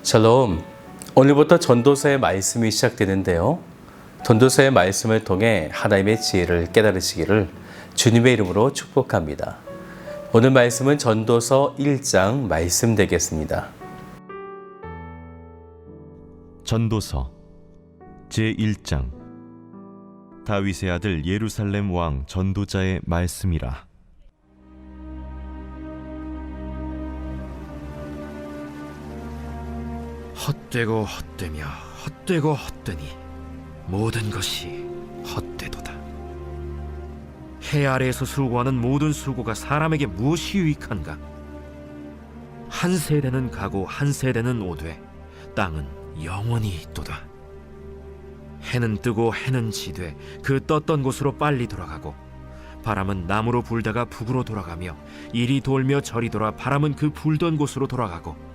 샬롬. 오늘부터 전도서의 말씀이 시작되는데요. 전도서의 말씀을 통해 하나님의 지혜를 깨달으시기를 주님의 이름으로 축복합니다. 오늘 말씀은 전도서 1장 말씀 되겠습니다. 전도서 제1장. 다윗의 아들 예루살렘 왕 전도자의 말씀이라. 헛되고 헛되며 헛되고 헛되니 모든 것이 헛되도다. 해 아래에서 수고하는 모든 수고가 사람에게 무엇이 유익한가? 한 세대는 가고 한 세대는 오되 땅은 영원히 있도다. 해는 뜨고 해는 지되 그 떴던 곳으로 빨리 돌아가고, 바람은 남으로 불다가 북으로 돌아가며 이리 돌며 저리 돌아 바람은 그 불던 곳으로 돌아가고,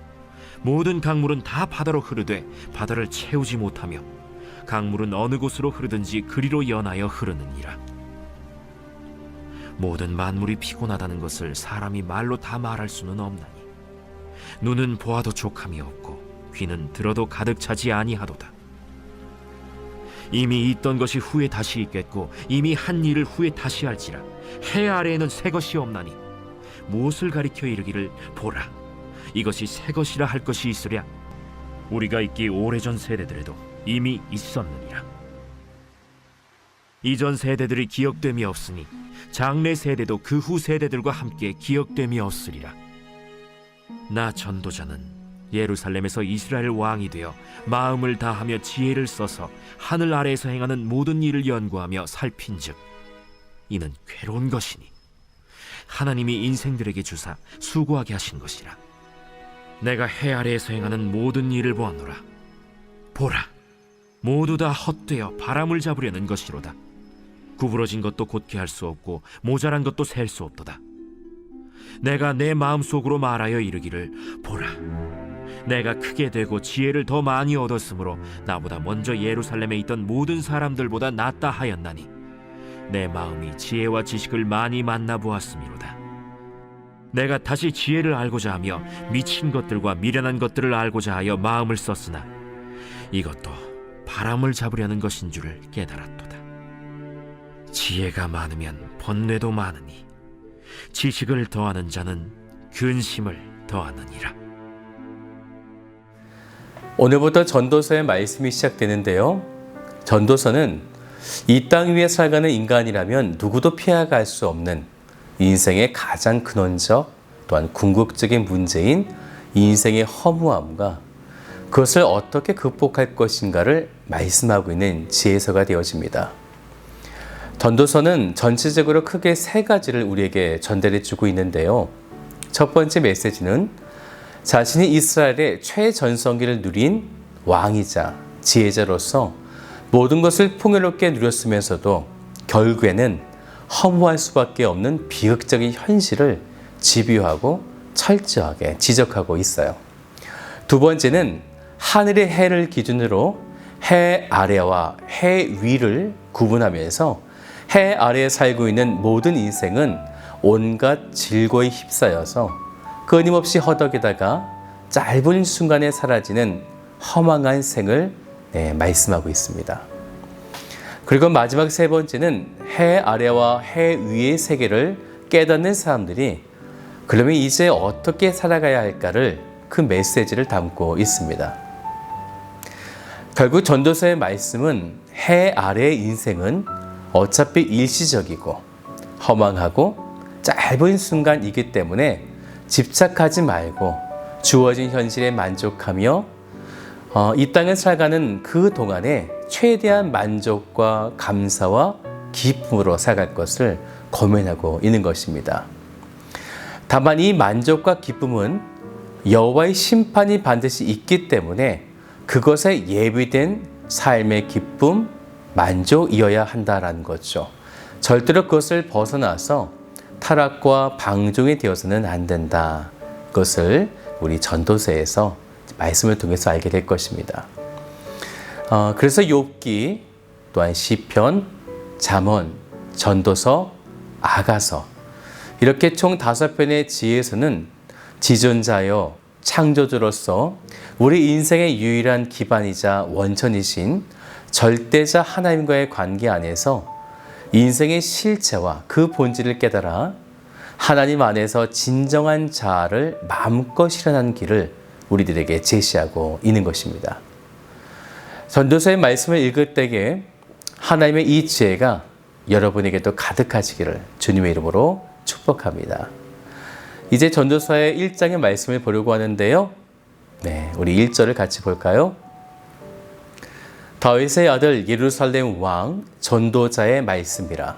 모든 강물은 다 바다로 흐르되 바다를 채우지 못하며 강물은 어느 곳으로 흐르든지 그리로 연하여 흐르느니라. 모든 만물이 피곤하다는 것을 사람이 말로 다 말할 수는 없나니, 눈은 보아도 족함이 없고 귀는 들어도 가득 차지 아니하도다. 이미 있던 것이 후에 다시 있겠고 이미 한 일을 후에 다시 할지라. 해 아래에는 새 것이 없나니 무엇을 가리켜 이르기를 보라, 이것이 새 것이라 할 것이 있으랴. 우리가 있기 오래전 세대들에도 이미 있었느니라. 이전 세대들이 기억됨이 없으니 장래 세대도 그 후 세대들과 함께 기억됨이 없으리라. 나 전도자는 예루살렘에서 이스라엘 왕이 되어 마음을 다하며 지혜를 써서 하늘 아래에서 행하는 모든 일을 연구하며 살핀즉 이는 괴로운 것이니 하나님이 인생들에게 주사 수고하게 하신 것이라. 내가 해 아래에서 행하는 모든 일을 보았노라. 보라, 모두 다 헛되어 바람을 잡으려는 것이로다. 구부러진 것도 곧게 할 수 없고 모자란 것도 셀 수 없도다. 내가 내 마음속으로 말하여 이르기를 보라, 내가 크게 되고 지혜를 더 많이 얻었으므로 나보다 먼저 예루살렘에 있던 모든 사람들보다 낫다 하였나니 내 마음이 지혜와 지식을 많이 만나보았음이로다. 내가 다시 지혜를 알고자 하며 미친 것들과 미련한 것들을 알고자 하여 마음을 썼으나 이것도 바람을 잡으려는 것인 줄을 깨달았도다. 지혜가 많으면 번뇌도 많으니 지식을 더하는 자는 근심을 더하느니라. 오늘부터 전도서의 말씀이 시작되는데요. 전도서는 이 땅 위에 살아가는 인간이라면 누구도 피해갈 수 없는 인생의 가장 근원적 또한 궁극적인 문제인 인생의 허무함과 그것을 어떻게 극복할 것인가를 말씀하고 있는 지혜서가 되어집니다. 전도서는 전체적으로 크게 세 가지를 우리에게 전달해 주고 있는데요. 첫 번째 메시지는 자신이 이스라엘의 최전성기를 누린 왕이자 지혜자로서 모든 것을 풍요롭게 누렸으면서도 결국에는 허무할 수밖에 없는 비극적인 현실을 집요하고 철저하게 지적하고 있어요. 두 번째는 하늘의 해를 기준으로 해 아래와 해 위를 구분하면서 해 아래에 살고 있는 모든 인생은 온갖 질고에 휩싸여서 끊임없이 허덕이다가 짧은 순간에 사라지는 허망한 생을 말씀하고 있습니다. 그리고 마지막 세 번째는 해 아래와 해 위의 세계를 깨닫는 사람들이 그러면 이제 어떻게 살아가야 할까를 그 메시지를 담고 있습니다. 결국 전도서의 말씀은 해 아래의 인생은 어차피 일시적이고 허망하고 짧은 순간이기 때문에 집착하지 말고 주어진 현실에 만족하며 이 땅을 살아가는 그 동안에 최대한 만족과 감사와 기쁨으로 살아갈 것을 고민하고 있는 것입니다. 다만 이 만족과 기쁨은 여호와의 심판이 반드시 있기 때문에 그것에 예비된 삶의 기쁨, 만족이어야 한다라는 거죠. 절대로 그것을 벗어나서 타락과 방종이 되어서는 안 된다. 그것을 우리 전도서에서 말씀을 통해서 알게 될 것입니다. 그래서 욥기, 또한 시편, 잠언, 전도서, 아가서 이렇게 총 5편의 지혜서는 지존자여 창조주로서 우리 인생의 유일한 기반이자 원천이신 절대자 하나님과의 관계 안에서 인생의 실체와 그 본질을 깨달아 하나님 안에서 진정한 자아를 마음껏 실현하는 길을 우리들에게 제시하고 있는 것입니다. 전도서의 말씀을 읽을 때에 하나님의 이 지혜가 여러분에게도 가득하시기를 주님의 이름으로 축복합니다. 이제 전도서의 1장의 말씀을 보려고 하는데요. 네, 우리 1절을 같이 볼까요? 다윗의 아들 예루살렘 왕 전도자의 말씀이라.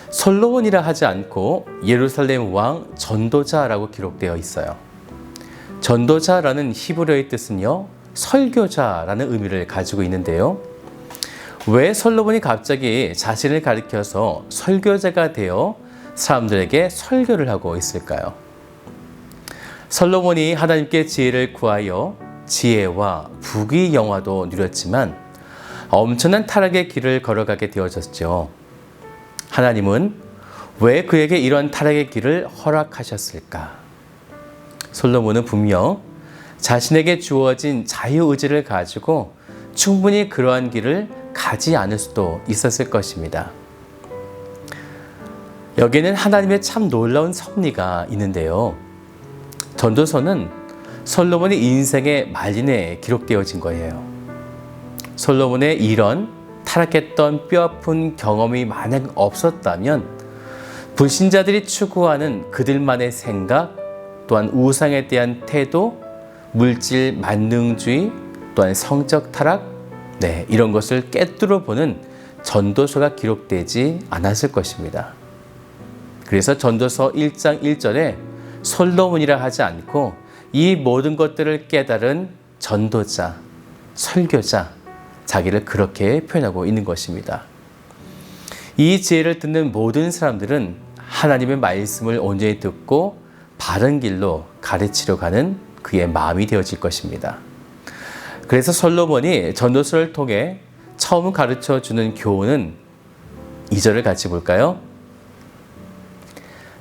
솔로몬이라 하지 않고 예루살렘 왕 전도자라고 기록되어 있어요. 전도자라는 히브리어의 뜻은요, 설교자라는 의미를 가지고 있는데요. 왜 솔로몬이 갑자기 자신을 가리켜서 설교자가 되어 사람들에게 설교를 하고 있을까요? 솔로몬이 하나님께 지혜를 구하여 지혜와 부귀영화도 누렸지만 엄청난 타락의 길을 걸어가게 되어졌죠. 하나님은 왜 그에게 이런 타락의 길을 허락하셨을까? 솔로몬은 분명 자신에게 주어진 자유의지를 가지고 충분히 그러한 길을 가지 않을 수도 있었을 것입니다. 여기에는 하나님의 참 놀라운 섭리가 있는데요. 전도서는 솔로몬의 인생의 말년에 기록되어진 거예요. 솔로몬의 이런 타락했던 뼈아픈 경험이 만약 없었다면 불신자들이 추구하는 그들만의 생각, 또한 우상에 대한 태도, 물질 만능주의, 또한 성적 타락, 이런 것을 꿰뚫어 보는 전도서가 기록되지 않았을 것입니다. 그래서 전도서 1장 1절에 솔로몬이라 하지 않고 이 모든 것들을 깨달은 전도자, 설교자, 자기를 그렇게 표현하고 있는 것입니다. 이 지혜를 듣는 모든 사람들은 하나님의 말씀을 온전히 듣고 바른 길로 가르치려 가는 그의 마음이 되어질 것입니다. 그래서 솔로몬이 전도서를 통해 처음 가르쳐주는 교훈은 2절을 같이 볼까요?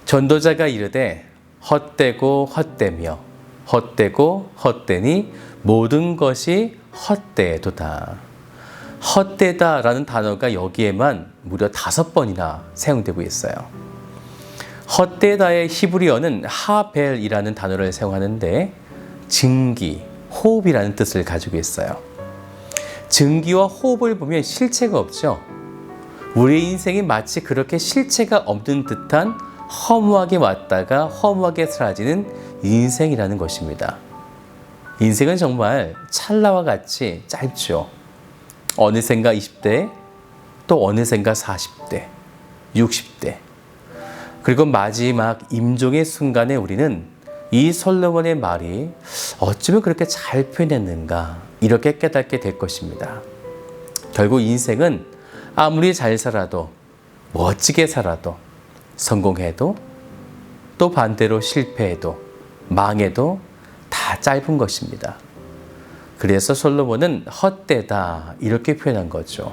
전도자가 이르되 헛되고 헛되며 헛되고 헛되니 모든 것이 헛되도다. 헛되다라는 단어가 여기에만 무려 5번이나 사용되고 있어요. 헛되다의 히브리어는 하벨이라는 단어를 사용하는데 증기, 호흡이라는 뜻을 가지고 있어요. 증기와 호흡을 보면 실체가 없죠. 우리의 인생이 마치 그렇게 실체가 없는 듯한 허무하게 왔다가 허무하게 사라지는 인생이라는 것입니다. 인생은 정말 찰나와 같이 짧죠. 어느샌가 20대, 또 어느샌가 40대, 60대. 그리고 마지막 임종의 순간에 우리는 이 솔로몬의 말이 어쩌면 그렇게 잘 표현했는가 이렇게 깨닫게 될 것입니다. 결국 인생은 아무리 잘 살아도 멋지게 살아도 성공해도 또 반대로 실패해도 망해도 다 짧은 것입니다. 그래서 솔로몬은 헛되다 이렇게 표현한 거죠.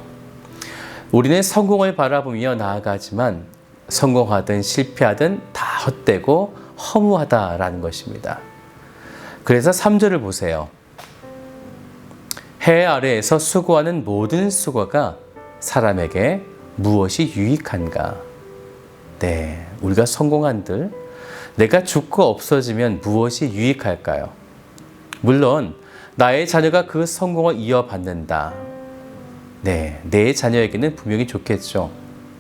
우리는 성공을 바라보며 나아가지만 성공하든 실패하든 다 헛되고 허무하다라는 것입니다. 그래서 3절을 보세요. 해 아래에서 수고하는 모든 수고가 사람에게 무엇이 유익한가? 네, 우리가 성공한들 내가 죽고 없어지면 무엇이 유익할까요? 물론 나의 자녀가 그 성공을 이어받는다. 네, 내 자녀에게는 분명히 좋겠죠.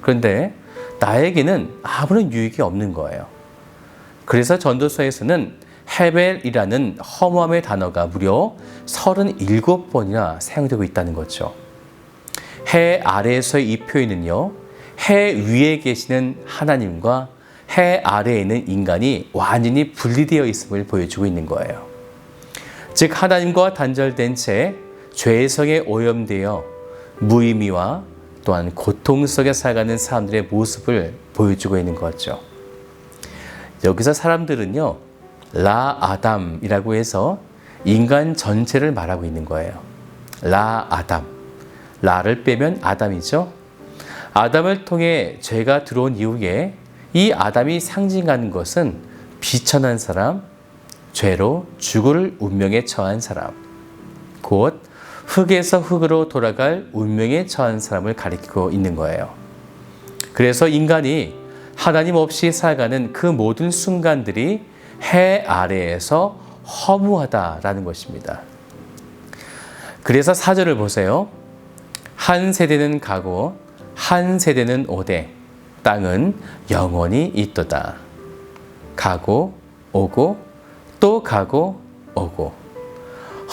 그런데 나에게는 아무런 유익이 없는 거예요. 그래서 전도서에서는 헤벨이라는 허무함의 단어가 무려 37번이나 사용되고 있다는 거죠. 해 아래에서의 이 표현은요, 해 위에 계시는 하나님과 해 아래에 있는 인간이 완전히 분리되어 있음을 보여주고 있는 거예요. 즉 하나님과 단절된 채 죄성에 오염되어 무의미와 또한 고통 속에 살아가는 사람들의 모습을 보여주고 있는 거죠. 여기서 사람들은요, 라 아담이라고 해서 인간 전체를 말하고 있는 거예요. 라 아담. 라를 빼면 아담이죠. 아담을 통해 죄가 들어온 이후에 이 아담이 상징하는 것은 비천한 사람, 죄로 죽을 운명에 처한 사람, 곧 흙에서 흙으로 돌아갈 운명에 처한 사람을 가리키고 있는 거예요. 그래서 인간이 하나님 없이 살아가는 그 모든 순간들이 해 아래에서 허무하다라는 것입니다. 그래서 4절을 보세요. 한 세대는 가고 한 세대는 오되 땅은 영원히 있도다. 가고 오고 또 가고 오고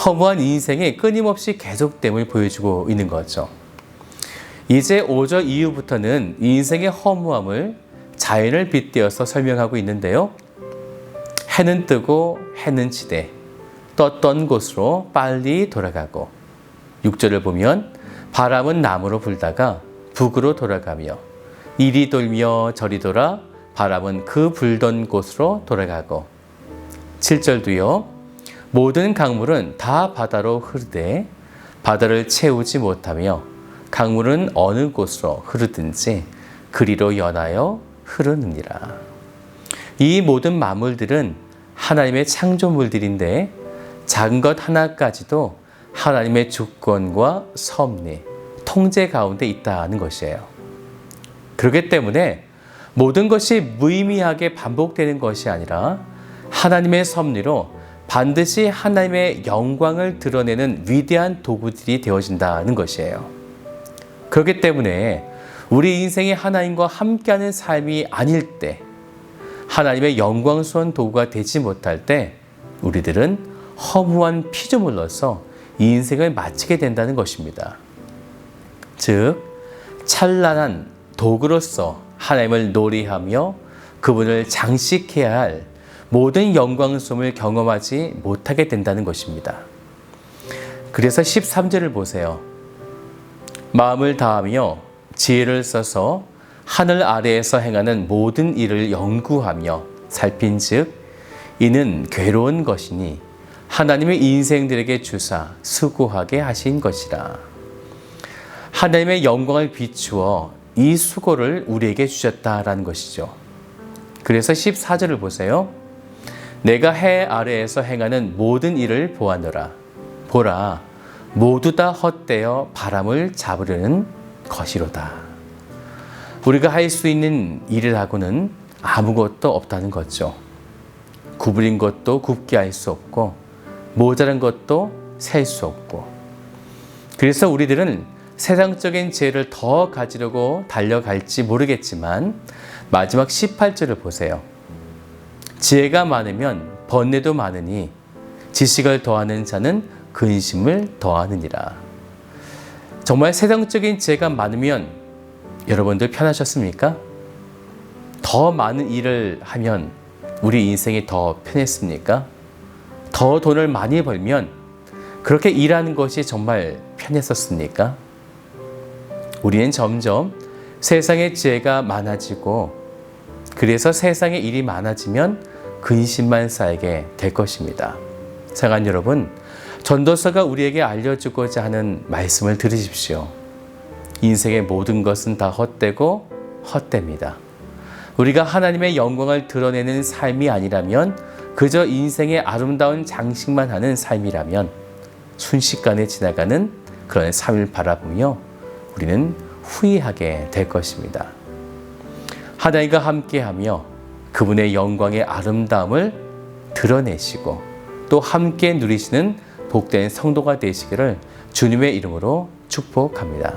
허무한 인생의 끊임없이 계속됨을 보여주고 있는 거죠. 이제 5절 이후부터는 인생의 허무함을 자연을 빗대어서 설명하고 있는데요. 해는 뜨고 해는 지되 떴던 곳으로 빨리 돌아가고 6절을 보면 바람은 남으로 불다가 북으로 돌아가며 이리 돌며 저리 돌아 바람은 그 불던 곳으로 돌아가고 7절도요. 모든 강물은 다 바다로 흐르되 바다를 채우지 못하며 강물은 어느 곳으로 흐르든지 그리로 연하여 흐르느니라. 이 모든 만물들은 하나님의 창조물들인데 작은 것 하나까지도 하나님의 주권과 섭리, 통제 가운데 있다는 것이에요. 그렇기 때문에 모든 것이 무의미하게 반복되는 것이 아니라 하나님의 섭리로 반드시 하나님의 영광을 드러내는 위대한 도구들이 되어진다는 것이에요. 그렇기 때문에 우리 인생이 하나님과 함께하는 삶이 아닐 때, 하나님의 영광스러운 도구가 되지 못할 때 우리들은 허무한 피조물로서 이 인생을 마치게 된다는 것입니다. 즉, 찬란한 도구로서 하나님을 노래하며 그분을 장식해야 할 모든 영광스러움을 경험하지 못하게 된다는 것입니다. 그래서 13절을 보세요. 마음을 다하며 지혜를 써서 하늘 아래에서 행하는 모든 일을 연구하며 살핀즉 이는 괴로운 것이니 하나님의 인생들에게 주사 수고하게 하신 것이라. 하나님의 영광을 비추어 이 수고를 우리에게 주셨다라는 것이죠. 그래서 14절을 보세요. 내가 해 아래에서 행하는 모든 일을 보았노라. 보라, 모두 다 헛되어 바람을 잡으려는 것이로다. 우리가 할 수 있는 일을 하고는 아무것도 없다는 거죠. 구부린 것도 굽게 할 수 없고 모자란 것도 셀 수 없고. 그래서 우리들은 세상적인 지혜를 더 가지려고 달려갈지 모르겠지만 마지막 18절을 보세요. 지혜가 많으면 번뇌도 많으니 지식을 더하는 자는 근심을 더하느니라. 정말 세상적인 지혜가 많으면 여러분들 편하셨습니까? 더 많은 일을 하면 우리 인생이 더 편했습니까? 더 돈을 많이 벌면 그렇게 일하는 것이 정말 편했었습니까? 우리는 점점 세상의 지혜가 많아지고 그래서 세상의 일이 많아지면 근심만 쌓이게 될 것입니다. 사랑하는 여러분, 전도서가 우리에게 알려주고자 하는 말씀을 들으십시오. 인생의 모든 것은 다 헛되고 헛됩니다. 우리가 하나님의 영광을 드러내는 삶이 아니라면 그저 인생의 아름다운 장식만 하는 삶이라면 순식간에 지나가는 그런 삶을 바라보며 우리는 후회하게 될 것입니다. 하나님과 함께하며 그분의 영광의 아름다움을 드러내시고 또 함께 누리시는 복된 성도가 되시기를 주님의 이름으로 축복합니다.